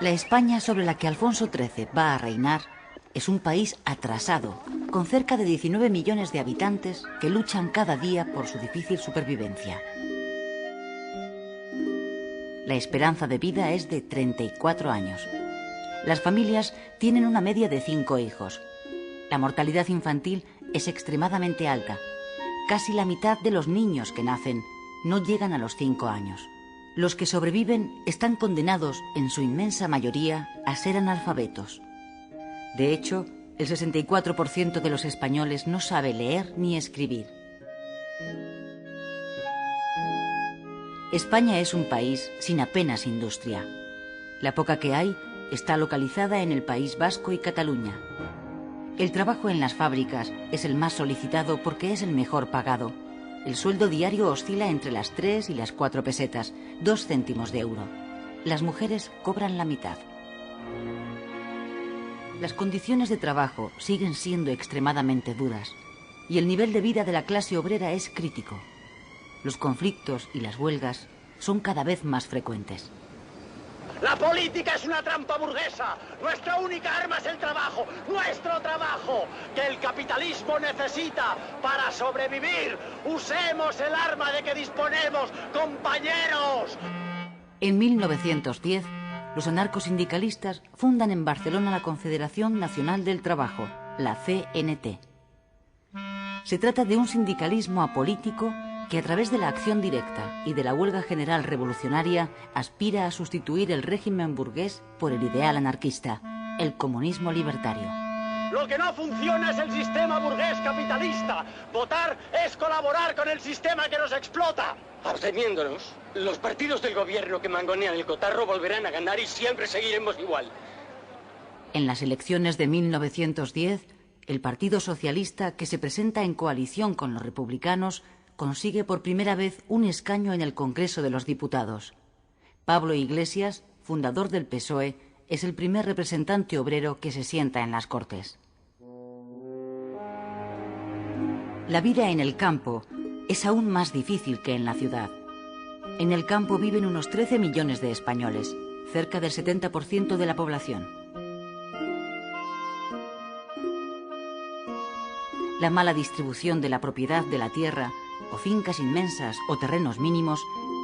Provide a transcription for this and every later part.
La España sobre la que Alfonso XIII va a reinar es un país atrasado, con cerca de 19 millones de habitantes que luchan cada día por su difícil supervivencia. La esperanza de vida es de 34 años. Las familias tienen una media de 5 hijos. La mortalidad infantil es extremadamente alta. Casi la mitad de los niños que nacen no llegan a los 5 años. Los que sobreviven están condenados, en su inmensa mayoría, a ser analfabetos. De hecho, el 64% de los españoles no sabe leer ni escribir. España es un país sin apenas industria. La poca que hay está localizada en el País Vasco y Cataluña. El trabajo en las fábricas es el más solicitado porque es el mejor pagado. El sueldo diario oscila entre las 3 y las 4 pesetas, 2 céntimos de euro. Las mujeres cobran la mitad. Las condiciones de trabajo siguen siendo extremadamente duras y el nivel de vida de la clase obrera es crítico. Los conflictos y las huelgas son cada vez más frecuentes. La política es una trampa burguesa. Nuestra única arma es el trabajo, nuestro trabajo, que el capitalismo necesita para sobrevivir. Usemos el arma de que disponemos, compañeros. En 1910, los anarcosindicalistas fundan en Barcelona la Confederación Nacional del Trabajo, la CNT. Se trata de un sindicalismo apolítico que a través de la acción directa y de la huelga general revolucionaria aspira a sustituir el régimen burgués por el ideal anarquista, el comunismo libertario. Lo que no funciona es el sistema burgués capitalista. Votar es colaborar con el sistema que nos explota. Absteniéndonos, los partidos del gobierno que mangonean el cotarro volverán a ganar y siempre seguiremos igual. En las elecciones de 1910, el Partido Socialista, que se presenta en coalición con los republicanos, consigue por primera vez un escaño en el Congreso de los Diputados. Pablo Iglesias, fundador del PSOE, es el primer representante obrero que se sienta en las Cortes. La vida en el campo es aún más difícil que en la ciudad. En el campo viven unos 13 millones de españoles, cerca del 70% de la población. La mala distribución de la propiedad de la tierra, o fincas inmensas o terrenos mínimos,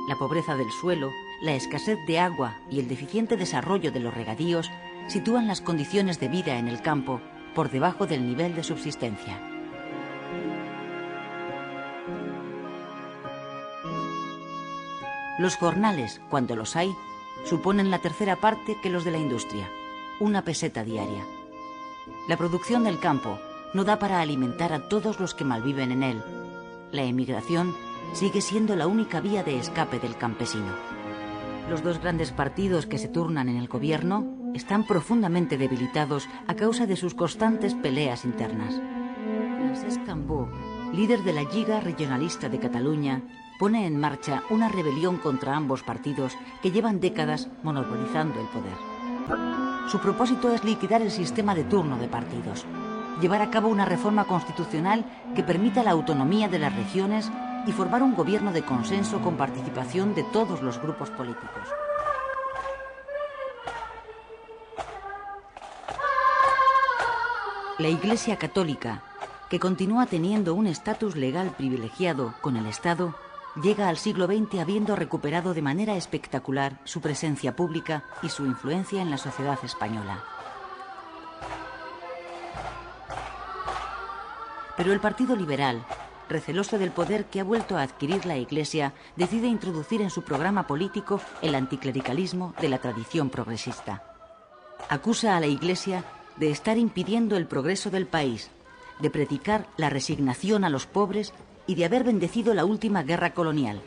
la pobreza del suelo, la escasez de agua y el deficiente desarrollo de los regadíos sitúan las condiciones de vida en el campo por debajo del nivel de subsistencia. Los jornales, cuando los hay, suponen la tercera parte que los de la industria, 1 peseta diaria. La producción del campo no da para alimentar a todos los que malviven en él. La emigración sigue siendo la única vía de escape del campesino. Los dos grandes partidos que se turnan en el gobierno están profundamente debilitados a causa de sus constantes peleas internas. Francesc Cambó, líder de la Lliga Regionalista de Cataluña, pone en marcha una rebelión contra ambos partidos que llevan décadas monopolizando el poder. Su propósito es liquidar el sistema de turno de partidos, llevar a cabo una reforma constitucional que permita la autonomía de las regiones y formar un gobierno de consenso con participación de todos los grupos políticos. La Iglesia Católica, que continúa teniendo un estatus legal privilegiado con el Estado, llega al siglo XX habiendo recuperado de manera espectacular su presencia pública y su influencia en la sociedad española. Pero el Partido Liberal, receloso del poder que ha vuelto a adquirir la Iglesia, decide introducir en su programa político el anticlericalismo de la tradición progresista. Acusa a la Iglesia de estar impidiendo el progreso del país, de predicar la resignación a los pobres y de haber bendecido la última guerra colonial.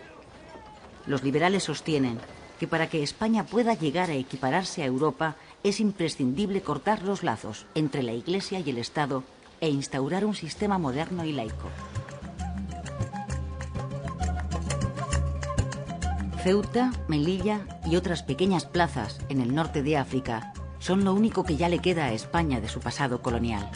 Los liberales sostienen que para que España pueda llegar a equipararse a Europa es imprescindible cortar los lazos entre la Iglesia y el Estado e instaurar un sistema moderno y laico. Ceuta, Melilla y otras pequeñas plazas en el norte de África son lo único que ya le queda a España de su pasado colonial.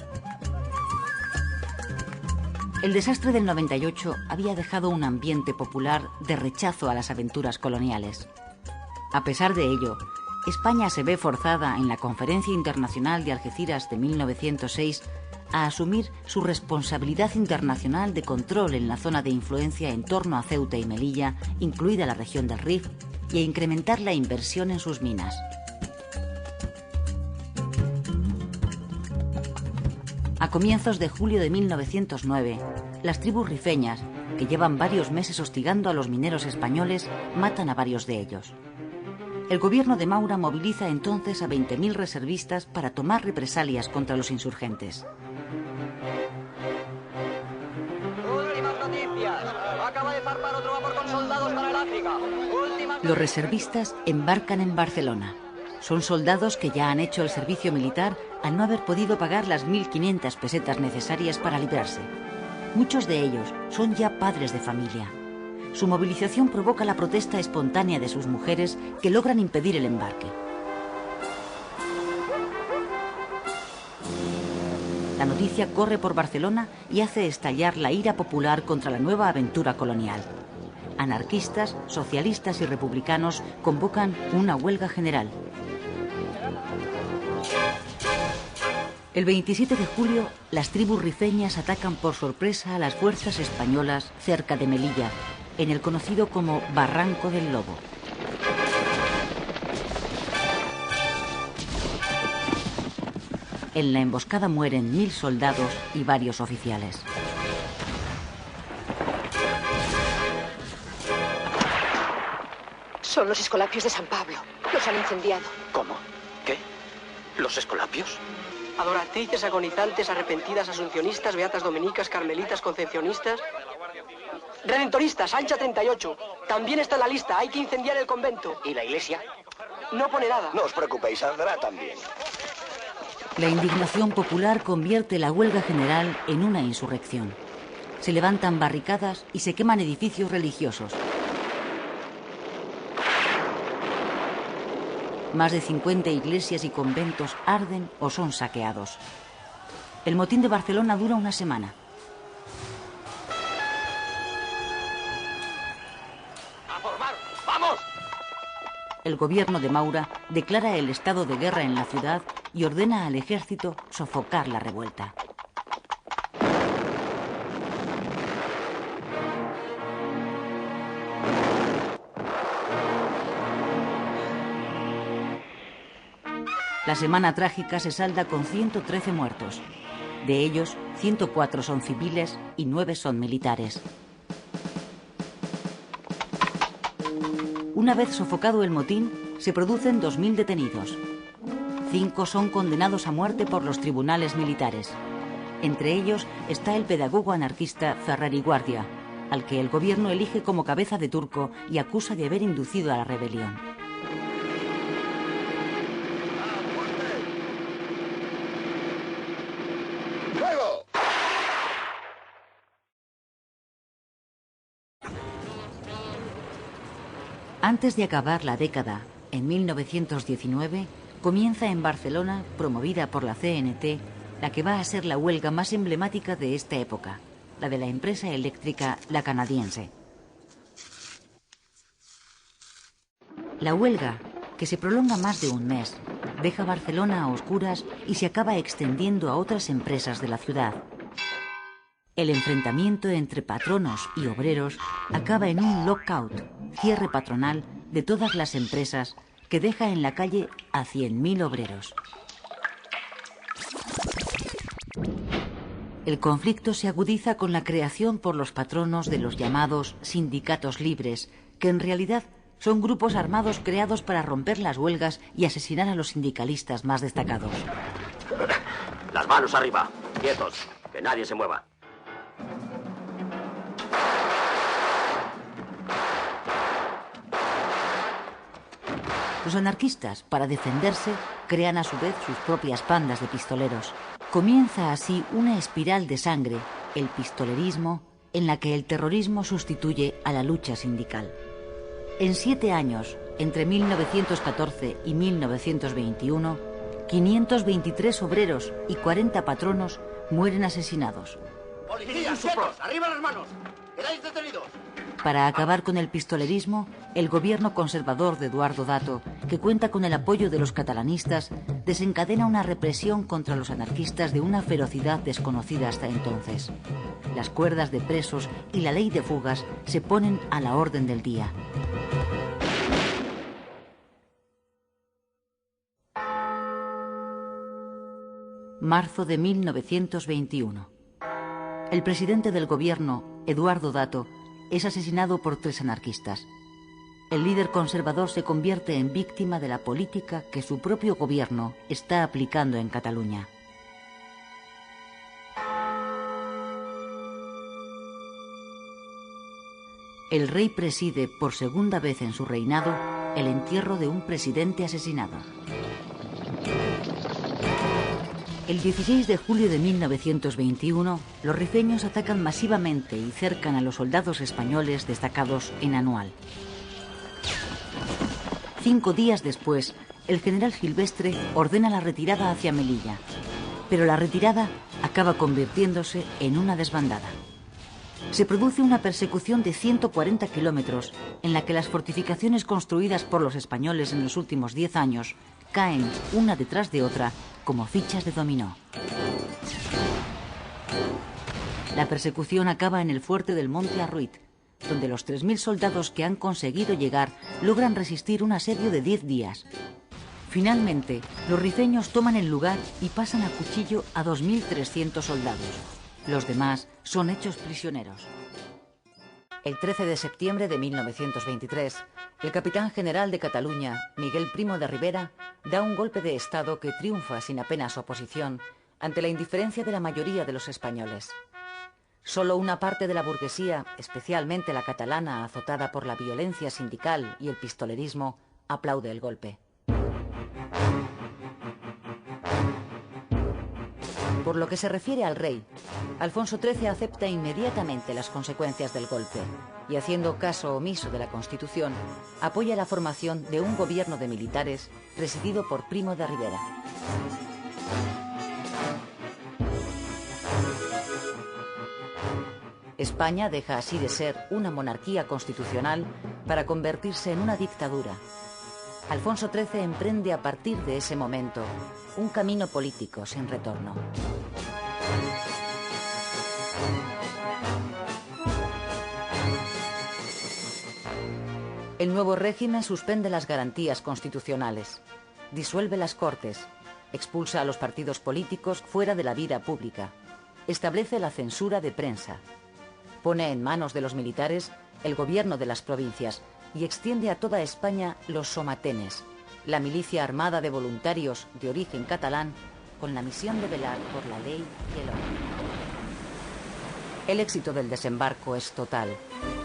El desastre del 98 había dejado un ambiente popular de rechazo a las aventuras coloniales. A pesar de ello, España se ve forzada en la Conferencia Internacional de Algeciras de 1906 a asumir su responsabilidad internacional de control en la zona de influencia en torno a Ceuta y Melilla, incluida la región del Rif, y a incrementar la inversión en sus minas. A comienzos de julio de 1909, las tribus rifeñas, que llevan varios meses hostigando a los mineros españoles, matan a varios de ellos. El gobierno de Maura moviliza entonces a 20.000 reservistas para tomar represalias contra los insurgentes. Últimas noticias. Acaba de zarpar otro vapor con soldados para el África. Los reservistas embarcan en Barcelona. Son soldados que ya han hecho el servicio militar al no haber podido pagar las 1.500 pesetas necesarias para librarse. Muchos de ellos son ya padres de familia. Su movilización provoca la protesta espontánea de sus mujeres, que logran impedir el embarque. La noticia corre por Barcelona y hace estallar la ira popular contra la nueva aventura colonial. Anarquistas, socialistas y republicanos convocan una huelga general. El 27 de julio, las tribus rifeñas atacan por sorpresa a las fuerzas españolas cerca de Melilla, en el conocido como Barranco del Lobo. En la emboscada mueren 1.000 soldados y varios oficiales. Son los escolapios de San Pablo. Los han incendiado. ¿Cómo? ¿Qué? ¿Los escolapios? Adoratrices, agonizantes, arrepentidas, asuncionistas, beatas dominicas, carmelitas, concepcionistas. Redentoristas, Ancha 38. También está en la lista, hay que incendiar el convento. ¿Y la iglesia? No pone nada. No os preocupéis, saldrá también. La indignación popular convierte la huelga general en una insurrección. Se levantan barricadas y se queman edificios religiosos. Más de 50 iglesias y conventos arden o son saqueados. El motín de Barcelona dura una semana. ¡A formar! ¡Vamos! El gobierno de Maura declara el estado de guerra en la ciudad y ordena al ejército sofocar la revuelta. La semana trágica se salda con 113 muertos. De ellos, 104 son civiles y 9 son militares. Una vez sofocado el motín, se producen 2.000 detenidos. 5 son condenados a muerte por los tribunales militares. Entre ellos está el pedagogo anarquista Ferrari Guardia, al que el gobierno elige como cabeza de turco y acusa de haber inducido a la rebelión. Antes de acabar la década, en 1919, comienza en Barcelona, promovida por la CNT, la que va a ser la huelga más emblemática de esta época, la de la empresa eléctrica La Canadiense. La huelga, que se prolonga más de un mes, deja Barcelona a oscuras y se acaba extendiendo a otras empresas de la ciudad. El enfrentamiento entre patronos y obreros acaba en un lockout, cierre patronal de todas las empresas, que deja en la calle a 100.000 obreros. El conflicto se agudiza con la creación por los patronos de los llamados sindicatos libres, que en realidad son grupos armados creados para romper las huelgas y asesinar a los sindicalistas más destacados. Las manos arriba, quietos, que nadie se mueva. Los anarquistas, para defenderse, crean a su vez sus propias bandas de pistoleros. Comienza así una espiral de sangre, el pistolerismo, en la que el terrorismo sustituye a la lucha sindical. En 7 años, entre 1914 y 1921, 523 obreros y 40 patronos mueren asesinados. ¡Policías, quietos! ¡Arriba las manos! ¡Quedáis detenidos! Para acabar con el pistolerismo, el gobierno conservador de Eduardo Dato que cuenta con el apoyo de los catalanistas, desencadena una represión contra los anarquistas de una ferocidad desconocida hasta entonces. Las cuerdas de presos y la ley de fugas se ponen a la orden del día. Marzo de 1921. El presidente del gobierno, Eduardo Dato, es asesinado por 3 anarquistas. El líder conservador se convierte en víctima de la política que su propio gobierno está aplicando en Cataluña. El rey preside por segunda vez en su reinado el entierro de un presidente asesinado. El 16 de julio de 1921, los rifeños atacan masivamente y cercan a los soldados españoles destacados en Anual. 5 días después, el general Silvestre ordena la retirada hacia Melilla, pero la retirada acaba convirtiéndose en una desbandada. Se produce una persecución de 140 kilómetros en la que las fortificaciones construidas por los españoles en los últimos 10 años caen una detrás de otra como fichas de dominó. La persecución acaba en el fuerte del Monte Arruit, donde los 3.000 soldados que han conseguido llegar logran resistir un asedio de 10 días. Finalmente, los rifeños toman el lugar y pasan a cuchillo a 2.300 soldados. Los demás son hechos prisioneros. El 13 de septiembre de 1923, el capitán general de Cataluña, Miguel Primo de Rivera, da un golpe de Estado que triunfa sin apenas oposición ante la indiferencia de la mayoría de los españoles. Solo una parte de la burguesía, especialmente la catalana azotada por la violencia sindical y el pistolerismo, aplaude el golpe. Por lo que se refiere al rey, Alfonso XIII acepta inmediatamente las consecuencias del golpe y, haciendo caso omiso de la Constitución, apoya la formación de un gobierno de militares presidido por Primo de Rivera. España deja así de ser una monarquía constitucional para convertirse en una dictadura. Alfonso XIII emprende a partir de ese momento un camino político sin retorno. El nuevo régimen suspende las garantías constitucionales, disuelve las Cortes, expulsa a los partidos políticos fuera de la vida pública, establece la censura de prensa, pone en manos de los militares el gobierno de las provincias y extiende a toda España los somatenes, la milicia armada de voluntarios de origen catalán con la misión de velar por la ley y el orden. El éxito del desembarco es total.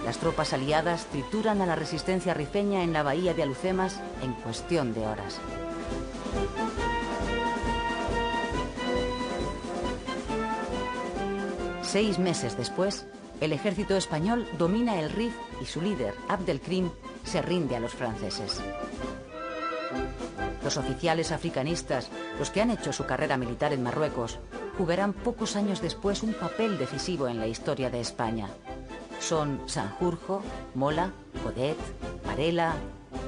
Las tropas aliadas trituran a la resistencia rifeña en la bahía de Alhucemas en cuestión de horas. Seis meses después, el ejército español domina el Rif y su líder, Abdelkrim, se rinde a los franceses. Los oficiales africanistas, los que han hecho su carrera militar en Marruecos, jugarán pocos años después un papel decisivo en la historia de España. Son Sanjurjo, Mola, Godet, Varela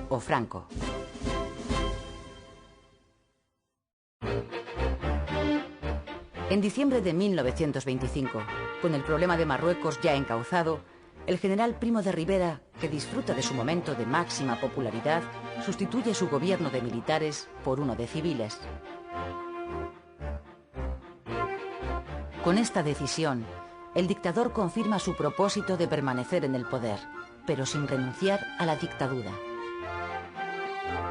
o Franco. En diciembre de 1925, con el problema de Marruecos ya encauzado, el general Primo de Rivera, que disfruta de su momento de máxima popularidad, sustituye su gobierno de militares por uno de civiles. Con esta decisión, el dictador confirma su propósito de permanecer en el poder, pero sin renunciar a la dictadura.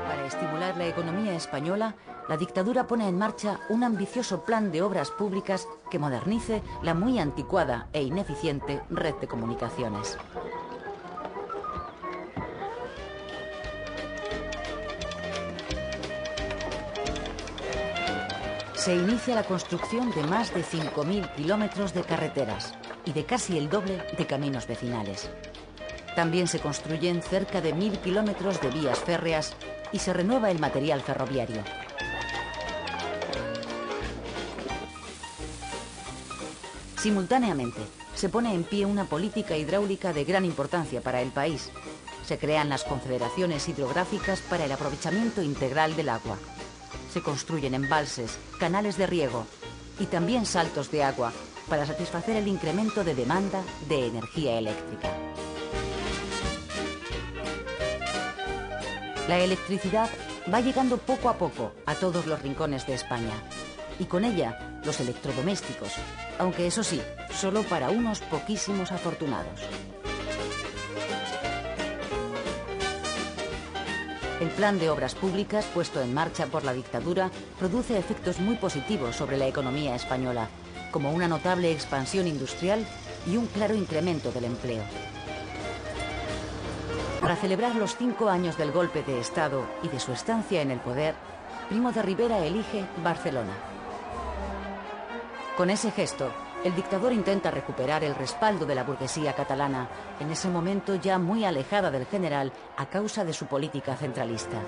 Para estimular la economía española, la dictadura pone en marcha un ambicioso plan de obras públicas que modernice la muy anticuada e ineficiente red de comunicaciones. Se inicia la construcción de más de 5.000 kilómetros de carreteras y de casi el doble de caminos vecinales. También se construyen cerca de 1.000 kilómetros de vías férreas y se renueva el material ferroviario. Simultáneamente, se pone en pie una política hidráulica de gran importancia para el país. Se crean las confederaciones hidrográficas para el aprovechamiento integral del agua. Se construyen embalses, canales de riego y también saltos de agua para satisfacer el incremento de demanda de energía eléctrica. La electricidad va llegando poco a poco a todos los rincones de España y con ella los electrodomésticos, aunque eso sí, solo para unos poquísimos afortunados. El plan de obras públicas puesto en marcha por la dictadura produce efectos muy positivos sobre la economía española, como una notable expansión industrial y un claro incremento del empleo. Para celebrar los 5 años del golpe de Estado y de su estancia en el poder, Primo de Rivera elige Barcelona. Con ese gesto, el dictador intenta recuperar el respaldo de la burguesía catalana, en ese momento ya muy alejada del general a causa de su política centralista.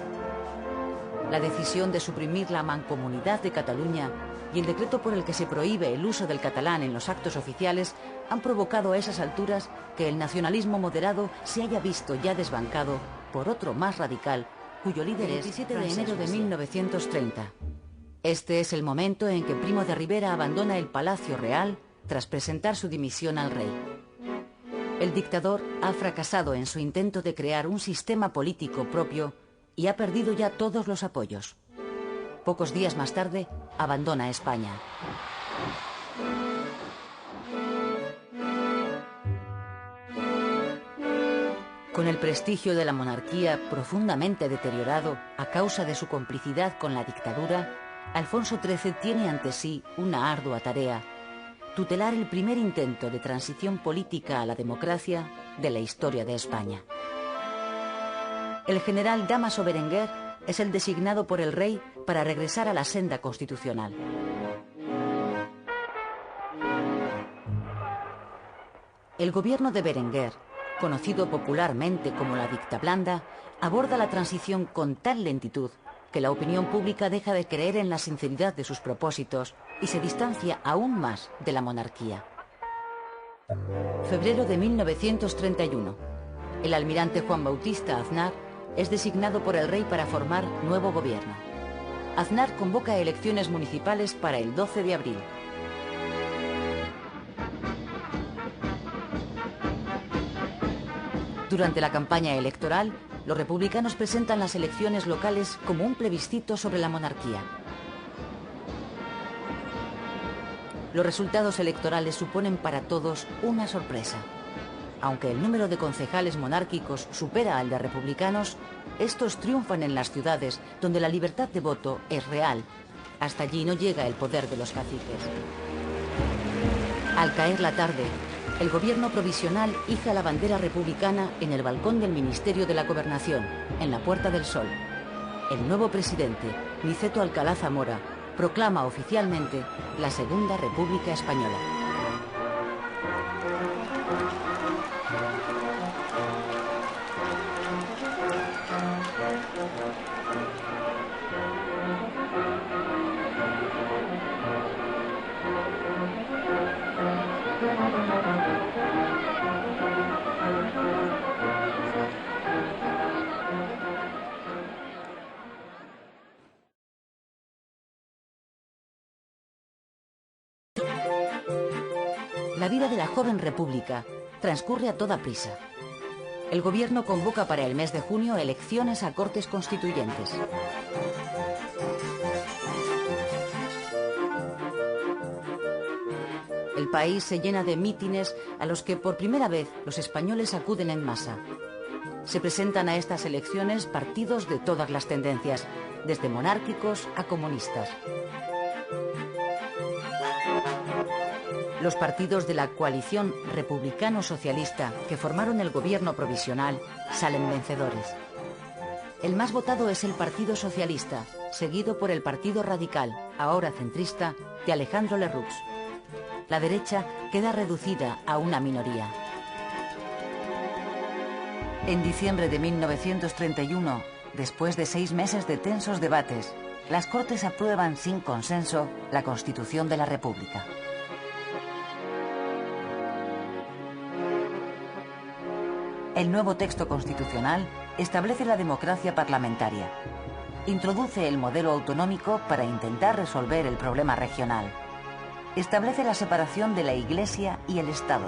La decisión de suprimir la Mancomunidad de Cataluña y el decreto por el que se prohíbe el uso del catalán en los actos oficiales han provocado a esas alturas que el nacionalismo moderado se haya visto ya desbancado por otro más radical, cuyo líder es el 27 de enero de 1930. Este es el momento en que Primo de Rivera abandona el Palacio Real tras presentar su dimisión al rey. El dictador ha fracasado en su intento de crear un sistema político propio y ha perdido ya todos los apoyos. Pocos días más tarde, abandona España. Con el prestigio de la monarquía profundamente deteriorado a causa de su complicidad con la dictadura, Alfonso XIII tiene ante sí una ardua tarea: tutelar el primer intento de transición política a la democracia de la historia de España. El general Dámaso Berenguer es el designado por el rey para regresar a la senda constitucional. El gobierno de Berenguer, conocido popularmente como la dictablanda, aborda la transición con tal lentitud que la opinión pública deja de creer en la sinceridad de sus propósitos y se distancia aún más de la monarquía. Febrero de 1931. El almirante Juan Bautista Aznar es designado por el rey para formar nuevo gobierno. Aznar convoca elecciones municipales para el 12 de abril. Durante la campaña electoral, los republicanos presentan las elecciones locales como un plebiscito sobre la monarquía. Los resultados electorales suponen para todos una sorpresa. Aunque el número de concejales monárquicos supera al de republicanos, estos triunfan en las ciudades donde la libertad de voto es real. Hasta allí no llega el poder de los caciques. Al caer la tarde, el gobierno provisional iza la bandera republicana en el balcón del Ministerio de la Gobernación, en la Puerta del Sol. El nuevo presidente, Niceto Alcalá Zamora, proclama oficialmente la Segunda República Española. La vida de la joven república transcurre a toda prisa. El gobierno convoca para el mes de junio elecciones a Cortes Constituyentes. El país se llena de mítines a los que por primera vez los españoles acuden en masa. Se presentan a estas elecciones partidos de todas las tendencias, desde monárquicos a comunistas. Los partidos de la coalición republicano-socialista que formaron el gobierno provisional salen vencedores. El más votado es el Partido Socialista, seguido por el Partido Radical, ahora centrista, de Alejandro Lerroux. La derecha queda reducida a una minoría. En diciembre de 1931, después de 6 meses de tensos debates, las Cortes aprueban sin consenso la Constitución de la República. El nuevo texto constitucional establece la democracia parlamentaria. Introduce el modelo autonómico para intentar resolver el problema regional. Establece la separación de la Iglesia y el Estado.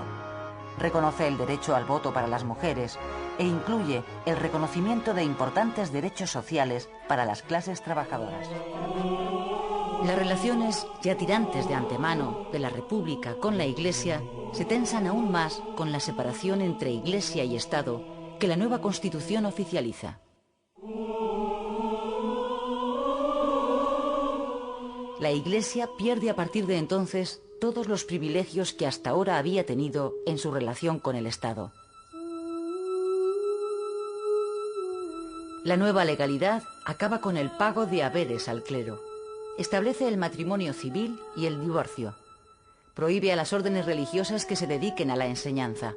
Reconoce el derecho al voto para las mujeres e incluye el reconocimiento de importantes derechos sociales para las clases trabajadoras. Las relaciones, ya tirantes de antemano, de la República con la Iglesia se tensan aún más con la separación entre Iglesia y Estado que la nueva Constitución oficializa. La Iglesia pierde a partir de entonces todos los privilegios que hasta ahora había tenido en su relación con el Estado. La nueva legalidad acaba con el pago de haberes al clero. Establece el matrimonio civil y el divorcio. Prohíbe a las órdenes religiosas que se dediquen a la enseñanza.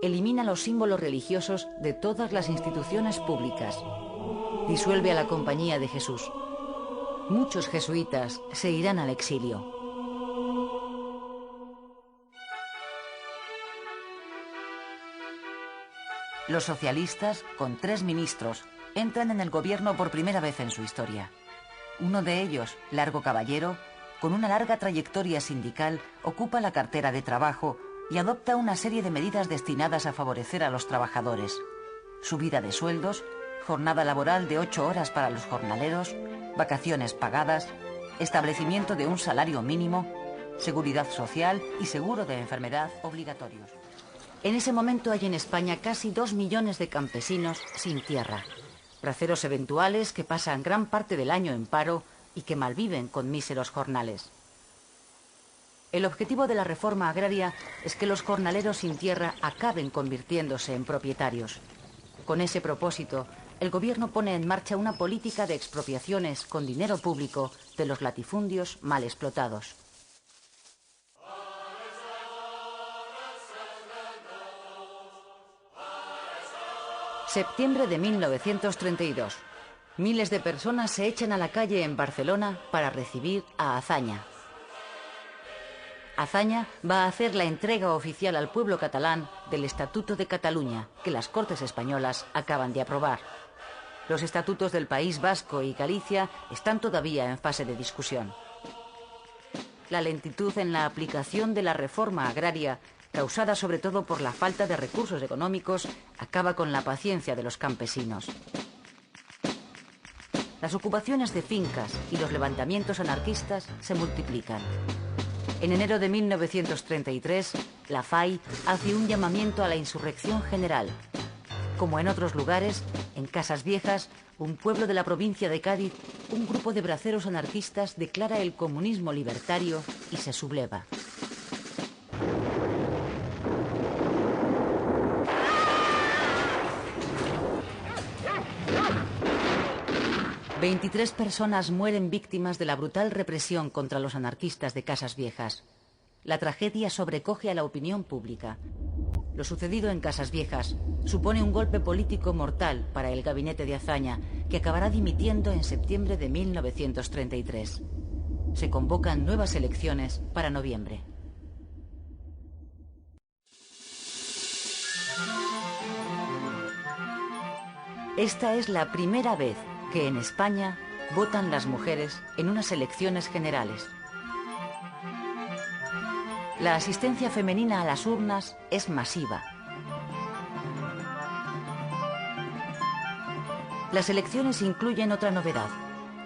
Elimina los símbolos religiosos de todas las instituciones públicas. Disuelve a la Compañía de Jesús. Muchos jesuitas se irán al exilio. Los socialistas, con 3 ministros, entran en el gobierno por primera vez en su historia. Uno de ellos, Largo Caballero, con una larga trayectoria sindical, ocupa la cartera de Trabajo y adopta una serie de medidas destinadas a favorecer a los trabajadores. Subida de sueldos, jornada laboral de 8 horas para los jornaleros, vacaciones pagadas, establecimiento de un salario mínimo, seguridad social y seguro de enfermedad obligatorios. En ese momento hay en España casi 2 millones de campesinos sin tierra, braceros eventuales que pasan gran parte del año en paro y que malviven con míseros jornales. El objetivo de la reforma agraria es que los jornaleros sin tierra acaben convirtiéndose en propietarios. Con ese propósito, el gobierno pone en marcha una política de expropiaciones con dinero público de los latifundios mal explotados. Septiembre de 1932. Miles de personas se echan a la calle en Barcelona para recibir a Azaña. Azaña va a hacer la entrega oficial al pueblo catalán del Estatuto de Cataluña, que las Cortes españolas acaban de aprobar. Los estatutos del País Vasco y Galicia están todavía en fase de discusión. La lentitud en la aplicación de la reforma agraria, causada sobre todo por la falta de recursos económicos, acaba con la paciencia de los campesinos. Las ocupaciones de fincas y los levantamientos anarquistas se multiplican. En enero de 1933, la FAI hace un llamamiento a la insurrección general. Como en otros lugares, en Casas Viejas, un pueblo de la provincia de Cádiz, un grupo de braceros anarquistas declara el comunismo libertario y se subleva. «23 personas mueren víctimas de la brutal represión contra los anarquistas de Casas Viejas. La tragedia sobrecoge a la opinión pública. Lo sucedido en Casas Viejas supone un golpe político mortal para el gabinete de Azaña, que acabará dimitiendo en septiembre de 1933. Se convocan nuevas elecciones para noviembre. Esta es la primera vez que en España votan las mujeres en unas elecciones generales. La asistencia femenina a las urnas es masiva. Las elecciones incluyen otra novedad.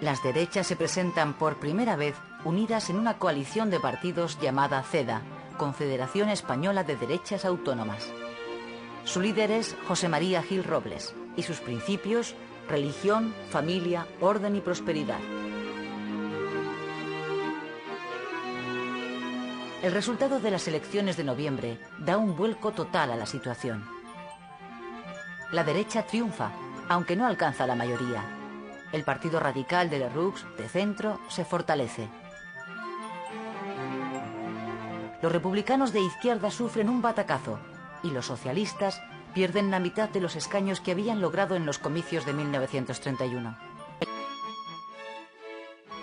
Las derechas se presentan por primera vez unidas en una coalición de partidos llamada CEDA, Confederación Española de Derechas Autónomas. Su líder es José María Gil Robles y sus principios: religión, familia, orden y prosperidad. El resultado de las elecciones de noviembre da un vuelco total a la situación. La derecha triunfa, aunque no alcanza la mayoría. El Partido Radical de Lerroux, de centro, se fortalece. Los republicanos de izquierda sufren un batacazo y los socialistas pierden la mitad de los escaños que habían logrado en los comicios de 1931.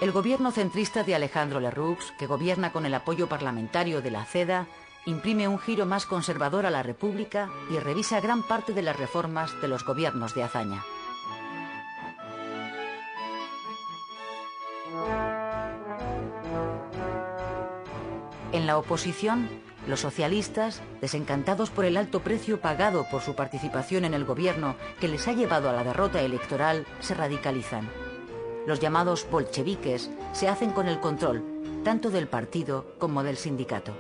El gobierno centrista de Alejandro Lerroux, que gobierna con el apoyo parlamentario de la CEDA, imprime un giro más conservador a la República y revisa gran parte de las reformas de los gobiernos de Azaña. En la oposición, los socialistas, desencantados por el alto precio pagado por su participación en el gobierno que les ha llevado a la derrota electoral, se radicalizan. Los llamados bolcheviques se hacen con el control, tanto del partido como del sindicato.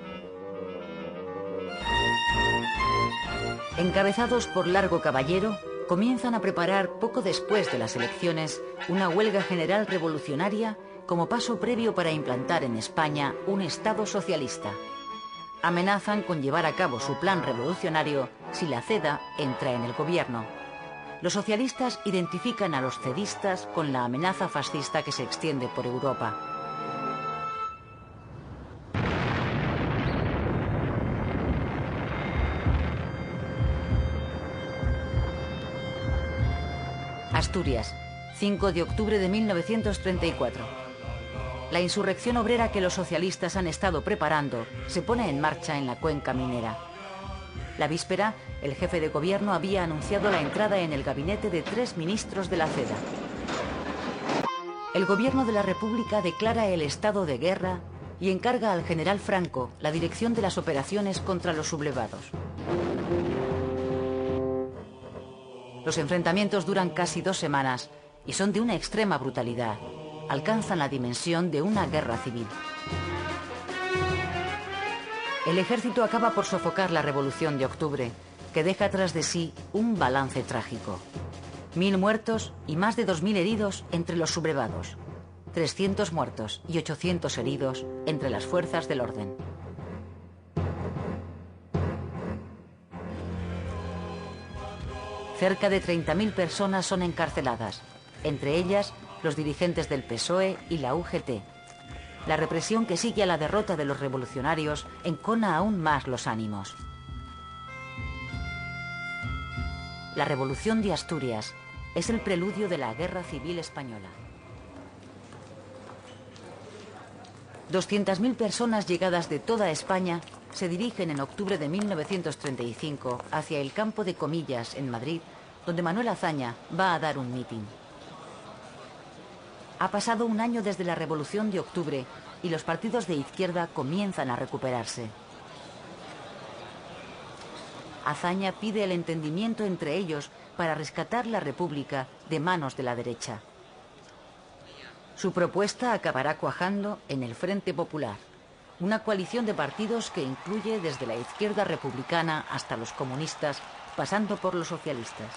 Encabezados por Largo Caballero, comienzan a preparar poco después de las elecciones una huelga general revolucionaria como paso previo para implantar en España un Estado socialista. Amenazan con llevar a cabo su plan revolucionario si la CEDA entra en el gobierno. Los socialistas identifican a los cedistas con la amenaza fascista que se extiende por Europa. Asturias, 5 de octubre de 1934. La insurrección obrera que los socialistas han estado preparando se pone en marcha en la cuenca minera. La víspera, el jefe de gobierno había anunciado la entrada en el gabinete de 3 ministros de la CEDA. El gobierno de la República declara el estado de guerra y encarga al general Franco la dirección de las operaciones contra los sublevados. Los enfrentamientos duran casi 2 semanas y son de una extrema brutalidad. Alcanzan la dimensión de una guerra civil. El ejército acaba por sofocar la Revolución de Octubre, que deja tras de sí un balance trágico. 1000 muertos y más de 2000 heridos entre los sublevados. 300 muertos y 800 heridos entre las fuerzas del orden. Cerca de 30.000 personas son encarceladas, entre ellas los dirigentes del PSOE y la UGT. La represión que sigue a la derrota de los revolucionarios encona aún más los ánimos. La Revolución de Asturias es el preludio de la Guerra Civil Española. 200.000 personas llegadas de toda España se dirigen en octubre de 1935 hacia el campo de Comillas, en Madrid, donde Manuel Azaña va a dar un mitin. Ha pasado un año desde la Revolución de Octubre y los partidos de izquierda comienzan a recuperarse. Azaña pide el entendimiento entre ellos para rescatar la República de manos de la derecha. Su propuesta acabará cuajando en el Frente Popular, una coalición de partidos que incluye desde la izquierda republicana hasta los comunistas, pasando por los socialistas.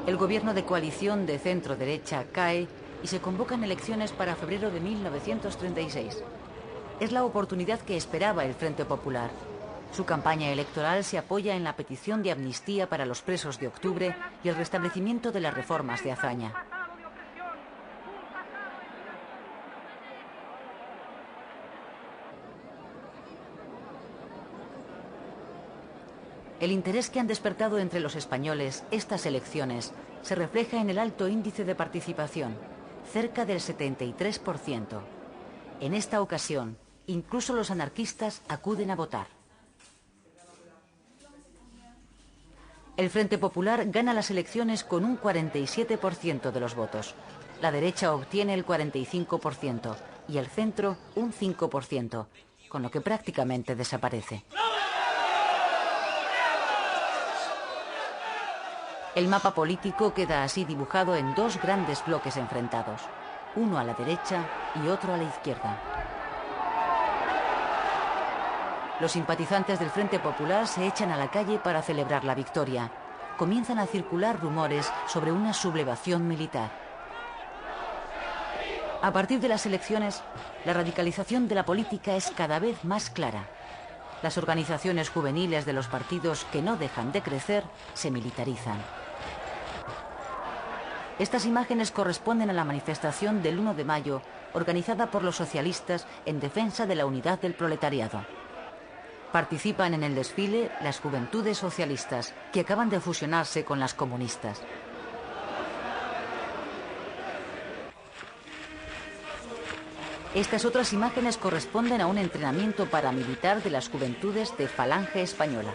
El gobierno de coalición de centro-derecha cae y se convocan elecciones para febrero de 1936. Es la oportunidad que esperaba el Frente Popular. Su campaña electoral se apoya en la petición de amnistía para los presos de octubre y el restablecimiento de las reformas de Azaña. El interés que han despertado entre los españoles estas elecciones se refleja en el alto índice de participación, cerca del 73%. En esta ocasión, incluso los anarquistas acuden a votar. El Frente Popular gana las elecciones con un 47% de los votos. La derecha obtiene el 45% y el centro un 5%, con lo que prácticamente desaparece. El mapa político queda así dibujado en 2 grandes bloques enfrentados, uno a la derecha y otro a la izquierda. Los simpatizantes del Frente Popular se echan a la calle para celebrar la victoria. Comienzan a circular rumores sobre una sublevación militar. A partir de las elecciones, la radicalización de la política es cada vez más clara. Las organizaciones juveniles de los partidos que no dejan de crecer se militarizan. Estas imágenes corresponden a la manifestación del 1 de mayo, organizada por los socialistas en defensa de la unidad del proletariado. Participan en el desfile las juventudes socialistas, que acaban de fusionarse con las comunistas. Estas otras imágenes corresponden a un entrenamiento paramilitar de las juventudes de Falange Española.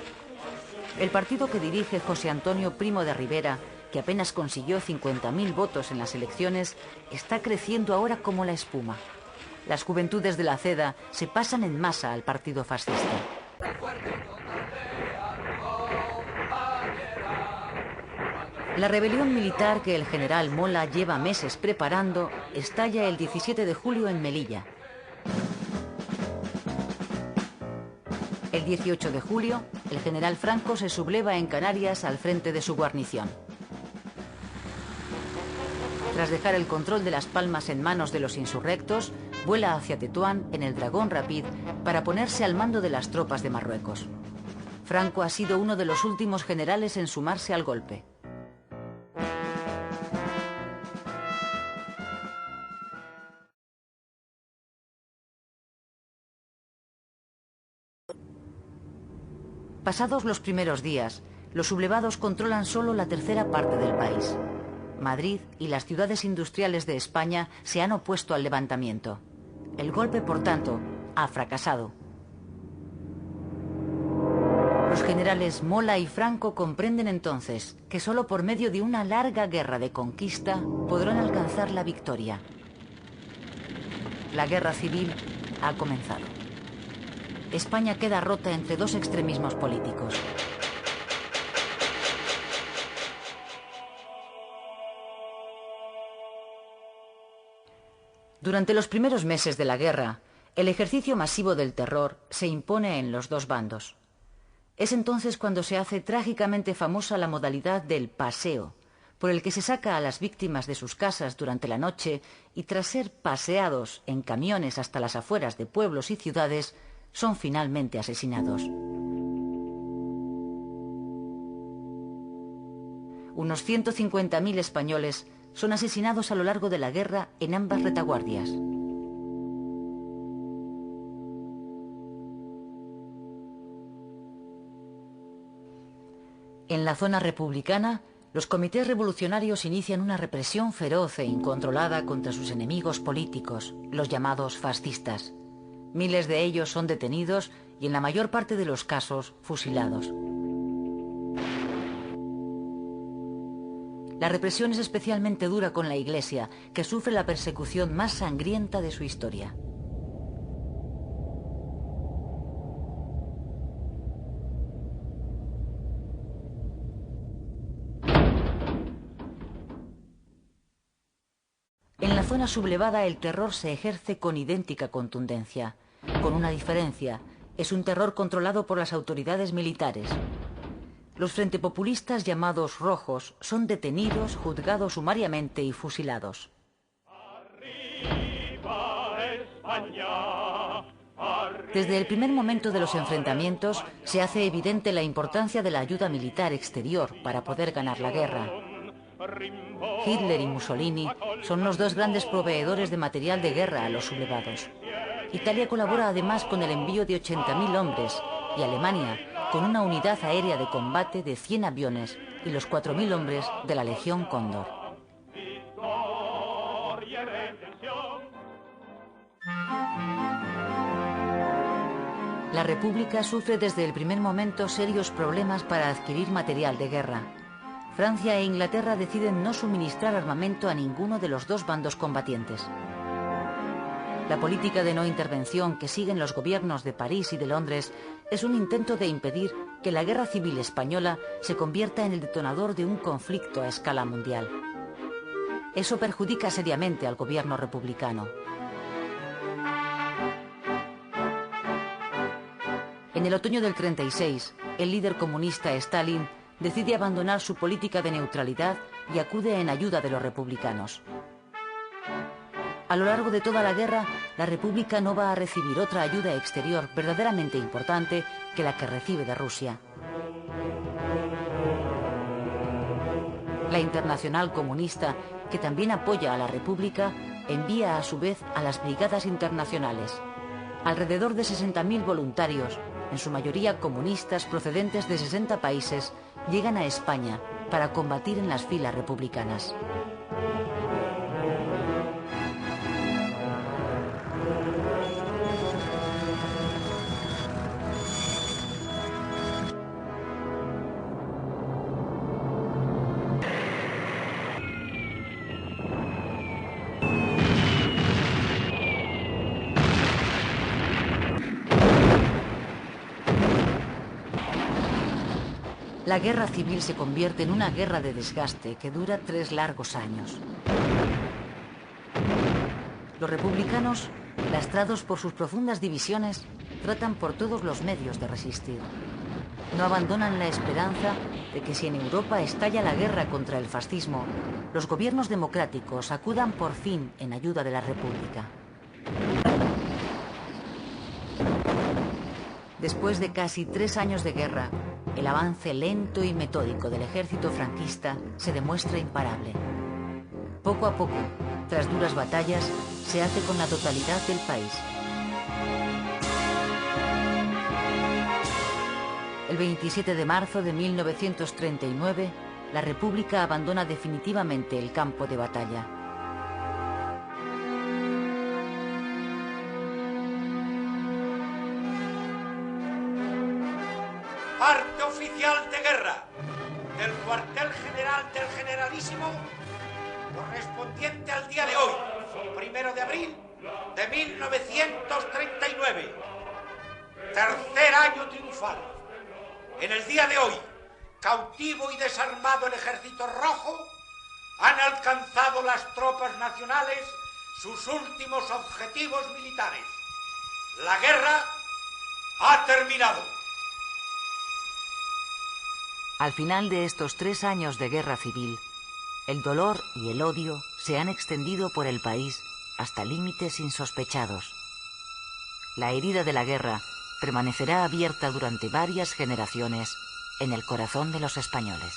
El partido que dirige José Antonio Primo de Rivera, que apenas consiguió 50.000 votos en las elecciones, está creciendo ahora como la espuma. Las juventudes de la Ceda se pasan en masa al partido fascista. La rebelión militar que el general Mola lleva meses preparando estalla el 17 de julio en Melilla. El 18 de julio, el general Franco se subleva en Canarias al frente de su guarnición. Tras dejar el control de Las Palmas en manos de los insurrectos, vuela hacia Tetuán en el Dragón Rapid para ponerse al mando de las tropas de Marruecos. Franco ha sido uno de los últimos generales en sumarse al golpe. Pasados los primeros días, los sublevados controlan solo la tercera parte del país. Madrid y las ciudades industriales de España se han opuesto al levantamiento. El golpe, por tanto, ha fracasado. Los generales Mola y Franco comprenden entonces que solo por medio de una larga guerra de conquista podrán alcanzar la victoria. La guerra civil ha comenzado. España queda rota entre dos extremismos políticos. Durante los primeros meses de la guerra, el ejercicio masivo del terror se impone en los dos bandos. Es entonces cuando se hace trágicamente famosa la modalidad del paseo, por el que se saca a las víctimas de sus casas durante la noche y tras ser paseados en camiones hasta las afueras de pueblos y ciudades, son finalmente asesinados. Unos 150.000 españoles son asesinados a lo largo de la guerra en ambas retaguardias. En la zona republicana, los comités revolucionarios inician una represión feroz e incontrolada contra sus enemigos políticos, los llamados fascistas. Miles de ellos son detenidos y en la mayor parte de los casos fusilados. La represión es especialmente dura con la Iglesia, que sufre la persecución más sangrienta de su historia. En la zona sublevada el terror se ejerce con idéntica contundencia. Con una diferencia, es un terror controlado por las autoridades militares. Los frentepopulistas llamados rojos son detenidos, juzgados sumariamente y fusilados. Desde el primer momento de los enfrentamientos se hace evidente la importancia de la ayuda militar exterior para poder ganar la guerra. Hitler y Mussolini son los dos grandes proveedores de material de guerra a los sublevados. Italia colabora además con el envío de 80.000 hombres y Alemania con una unidad aérea de combate de 100 aviones y los 4.000 hombres de la Legión Cóndor. La República sufre desde el primer momento serios problemas para adquirir material de guerra. Francia e Inglaterra deciden no suministrar armamento a ninguno de los dos bandos combatientes. La política de no intervención que siguen los gobiernos de París y de Londres es un intento de impedir que la guerra civil española se convierta en el detonador de un conflicto a escala mundial. Eso perjudica seriamente al gobierno republicano. En el otoño del 36, el líder comunista Stalin decide abandonar su política de neutralidad y acude en ayuda de los republicanos. A lo largo de toda la guerra, la República no va a recibir otra ayuda exterior verdaderamente importante que la que recibe de Rusia. La Internacional Comunista, que también apoya a la República, envía a su vez a las Brigadas Internacionales. Alrededor de 60.000 voluntarios, en su mayoría comunistas procedentes de 60 países, llegan a España para combatir en las filas republicanas. La guerra civil se convierte en una guerra de desgaste que dura 3 largos años. Los republicanos, lastrados por sus profundas divisiones, tratan por todos los medios de resistir. No abandonan la esperanza de que si en Europa estalla la guerra contra el fascismo, los gobiernos democráticos acudan por fin en ayuda de la República. Después de casi 3 años de guerra, el avance lento y metódico del ejército franquista se demuestra imparable. Poco a poco, tras duras batallas, se hace con la totalidad del país. El 27 de marzo de 1939, la República abandona definitivamente el campo de batalla. Parte oficial de guerra del cuartel general del Generalísimo, correspondiente al día de hoy, 1 de abril de 1939. Tercer año triunfal. En el día de hoy, cautivo y desarmado el Ejército Rojo, han alcanzado las tropas nacionales sus últimos objetivos militares. La guerra ha terminado. Al final de estos 3 años de guerra civil, el dolor y el odio se han extendido por el país hasta límites insospechados. La herida de la guerra permanecerá abierta durante varias generaciones en el corazón de los españoles.